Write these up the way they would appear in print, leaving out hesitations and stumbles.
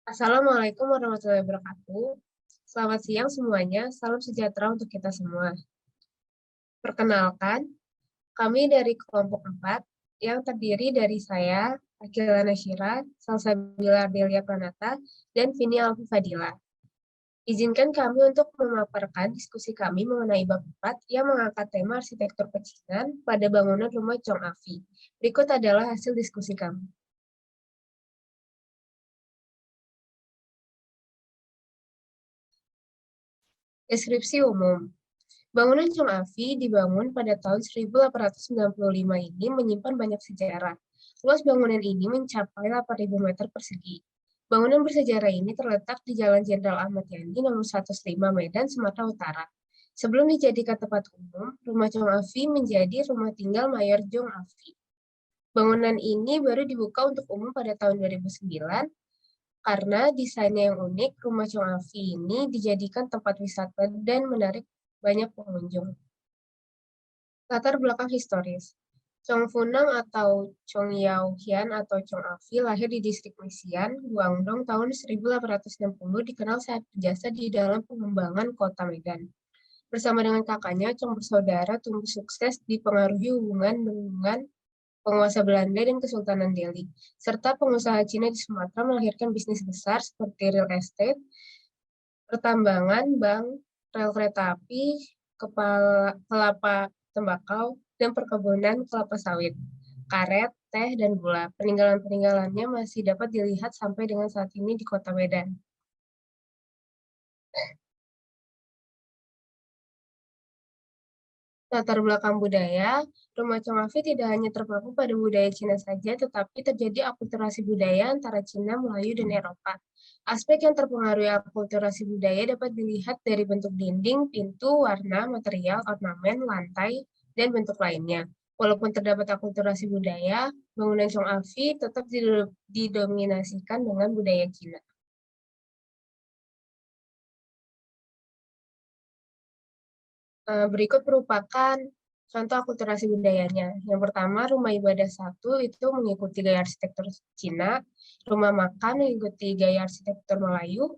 Assalamualaikum warahmatullahi wabarakatuh. Selamat siang semuanya, salam sejahtera untuk kita semua. Perkenalkan, kami dari kelompok 4 yang terdiri dari saya, Akila Nasyira, Salsabila Delia Pranata, dan Vini Alfi Fadila. Izinkan kami untuk memaparkan diskusi kami mengenai bab 4 yang mengangkat tema arsitektur pecinan pada bangunan rumah Chong Afi. Berikut adalah hasil diskusi kami. Deskripsi umum. Bangunan Chong Afi dibangun pada tahun 1895 ini menyimpan banyak sejarah. Luas bangunan ini mencapai 8.000 meter persegi. Bangunan bersejarah ini terletak di Jalan Jenderal Ahmad Yani nomor 105 Medan, Sumatera Utara. Sebelum dijadikan tempat umum, rumah Chong Afi menjadi rumah tinggal Mayor Chong Afi. Bangunan ini baru dibuka untuk umum pada tahun 2009 karena desainnya yang unik. Rumah Chong Afi ini dijadikan tempat wisata dan menarik banyak pengunjung. Latar belakang historis. Chong Funang atau Chong Yao Hian atau Chong Afi lahir di distrik Misian, Guangdong tahun 1860, dikenal sangat berjasa di dalam pengembangan kota Medan. Bersama dengan kakaknya, Chong bersaudara tumbuh sukses dipengaruhi hubungan dengan penguasa Belanda dan Kesultanan Delhi, serta pengusaha Cina di Sumatera melahirkan bisnis besar seperti real estate, pertambangan, bank, rel kereta api, kelapa tembakau, dan perkebunan kelapa sawit, karet, teh, dan gula. Peninggalan-peninggalannya masih dapat dilihat sampai dengan saat ini di kota Medan. Latar belakang budaya, Rumah Chong Afi tidak hanya terpaku pada budaya Cina saja, tetapi terjadi akulturasi budaya antara Cina, Melayu, dan Eropa. Aspek yang terpengaruhi akulturasi budaya dapat dilihat dari bentuk dinding, pintu, warna, material, ornamen, lantai, dan bentuk lainnya. Walaupun terdapat akulturasi budaya, bangunan Chong Afi tetap didominasikan dengan budaya Cina. Berikut merupakan contoh akulturasi budayanya. Yang pertama, rumah ibadah satu itu mengikuti gaya arsitektur Cina, rumah makan mengikuti gaya arsitektur Melayu,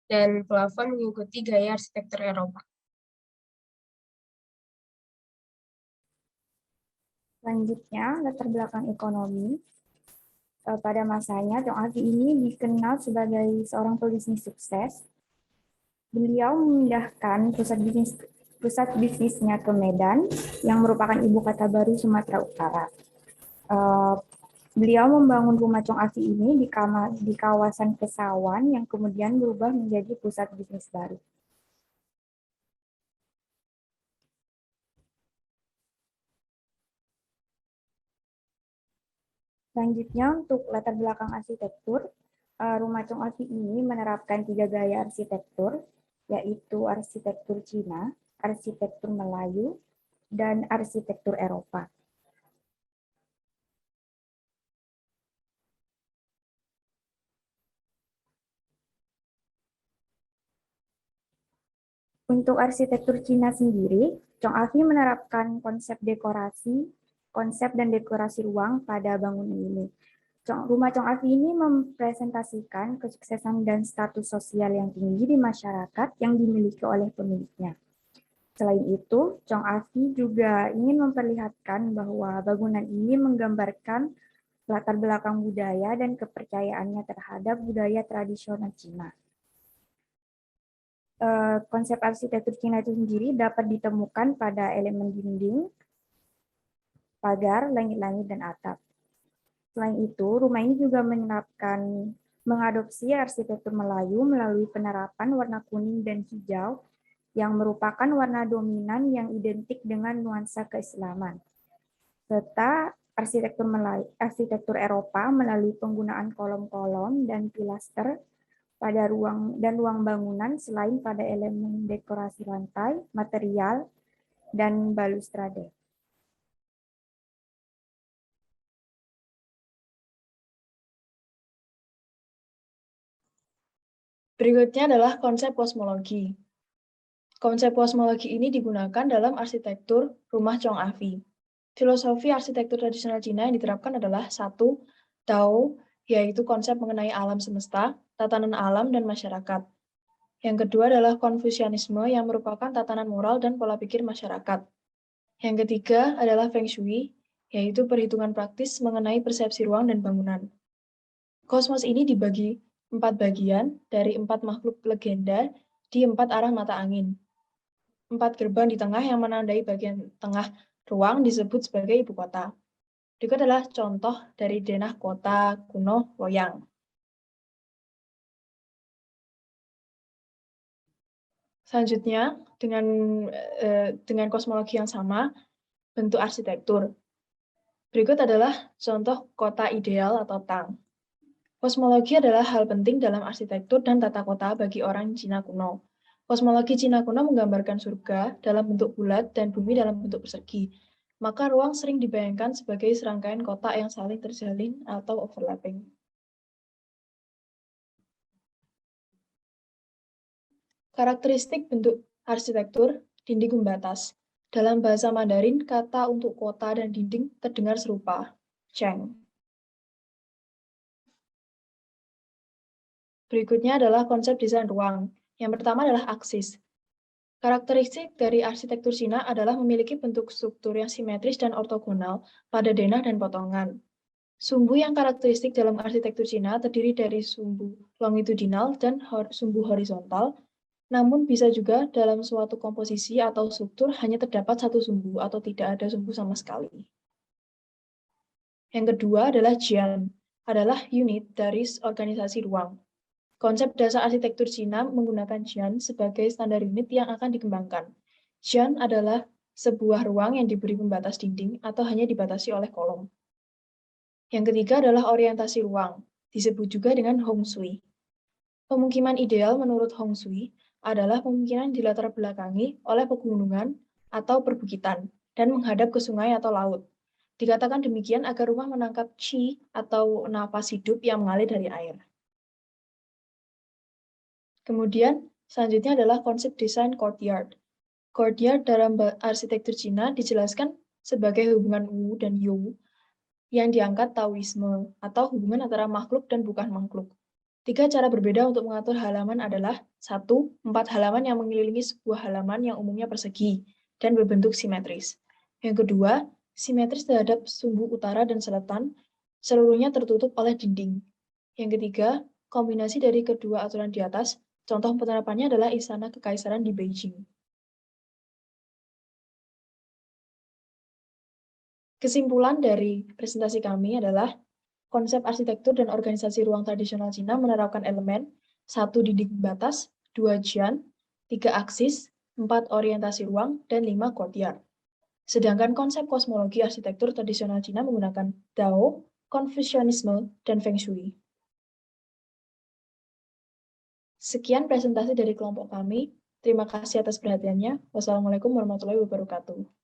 dan plafon mengikuti gaya arsitektur Eropa. Selanjutnya, latar belakang ekonomi. Pada masanya, Chong Afi ini dikenal sebagai seorang pebisnis sukses. Beliau memindahkan pusat bisnisnya ke Medan, yang merupakan ibu kota baru Sumatera Utara. Beliau membangun rumah Chong Afi ini di kawasan Kesawan yang kemudian berubah menjadi pusat bisnis baru. Selanjutnya, untuk latar belakang arsitektur, rumah Chong Afi ini menerapkan 3 gaya arsitektur, yaitu arsitektur Cina, arsitektur Melayu, dan arsitektur Eropa. Untuk arsitektur Cina sendiri, Chong Afi menerapkan konsep dan dekorasi ruang pada bangunan ini. Rumah Chong Afi ini mempresentasikan kesuksesan dan status sosial yang tinggi di masyarakat yang dimiliki oleh pemiliknya. Selain itu, Chong Afi juga ingin memperlihatkan bahwa bangunan ini menggambarkan latar belakang budaya dan kepercayaannya terhadap budaya tradisional Cina. Konsep arsitektur Cina itu sendiri dapat ditemukan pada elemen dinding, pagar, langit-langit, dan atap. Selain itu, rumah ini juga mengadopsi arsitektur Melayu melalui penerapan warna kuning dan hijau yang merupakan warna dominan yang identik dengan nuansa keislaman, serta arsitektur Eropa melalui penggunaan kolom-kolom dan pilaster pada ruang bangunan selain pada elemen dekorasi lantai, material, dan balustrade. Berikutnya adalah konsep kosmologi. Konsep kosmologi ini digunakan dalam arsitektur rumah Chong Afi. Filosofi arsitektur tradisional Cina yang diterapkan adalah 1. Tao, yaitu konsep mengenai alam semesta, tatanan alam, dan masyarakat. Yang kedua adalah Konfusianisme yang merupakan tatanan moral dan pola pikir masyarakat. Yang ketiga adalah Feng Shui, yaitu perhitungan praktis mengenai persepsi ruang dan bangunan. Kosmos ini dibagi 4 bagian dari 4 makhluk legenda di 4 arah mata angin. 4 gerbang di tengah yang menandai bagian tengah ruang disebut sebagai ibu kota. Berikut adalah contoh dari denah kota kuno Loyang. Selanjutnya, dengan kosmologi yang sama, bentuk arsitektur. Berikut adalah contoh kota ideal atau Tang. Kosmologi adalah hal penting dalam arsitektur dan tata kota bagi orang Cina kuno. Kosmologi Cina kuno menggambarkan surga dalam bentuk bulat dan bumi dalam bentuk persegi. Maka ruang sering dibayangkan sebagai serangkaian kotak yang saling terjalin atau overlapping. Karakteristik bentuk arsitektur dinding pembatas. Dalam bahasa Mandarin, kata untuk kota dan dinding terdengar serupa, cheng. Berikutnya adalah konsep desain ruang. Yang pertama adalah aksis. Karakteristik dari arsitektur Cina adalah memiliki bentuk struktur yang simetris dan ortogonal pada denah dan potongan. Sumbu yang karakteristik dalam arsitektur Cina terdiri dari sumbu longitudinal dan sumbu horizontal, namun bisa juga dalam suatu komposisi atau struktur hanya terdapat satu sumbu atau tidak ada sumbu sama sekali. Yang kedua adalah Jian, adalah unit dari organisasi ruang. Konsep dasar arsitektur Cina menggunakan Jian sebagai standar unit yang akan dikembangkan. Jian adalah sebuah ruang yang diberi pembatas dinding atau hanya dibatasi oleh kolom. Yang ketiga adalah orientasi ruang, disebut juga dengan Hong Shui. Pemukiman ideal menurut Hong Shui adalah pemukiman dilatar belakangi oleh pegunungan atau perbukitan dan menghadap ke sungai atau laut. Dikatakan demikian agar rumah menangkap qi atau nafas hidup yang mengalir dari air. Kemudian, selanjutnya adalah konsep desain courtyard. Courtyard dalam arsitektur Cina dijelaskan sebagai hubungan Wu dan You yang diangkat Taoisme, atau hubungan antara makhluk dan bukan makhluk. 3 cara berbeda untuk mengatur halaman adalah 1. 4 halaman yang mengelilingi sebuah halaman yang umumnya persegi dan berbentuk simetris. Yang kedua, simetris terhadap sumbu utara dan selatan, seluruhnya tertutup oleh dinding. Yang ketiga, kombinasi dari kedua aturan di atas. Contoh penerapannya adalah Istana Kekaisaran di Beijing. Kesimpulan dari presentasi kami adalah konsep arsitektur dan organisasi ruang tradisional Cina menerapkan elemen 1. Dinding pembatas, 2. Jian, 3. Aksis, 4. Orientasi ruang, dan 5. Courtyard. Sedangkan konsep kosmologi arsitektur tradisional Cina menggunakan Dao, Konfusianisme, dan Feng Shui. Sekian presentasi dari kelompok kami. Terima kasih atas perhatiannya. Wassalamualaikum warahmatullahi wabarakatuh.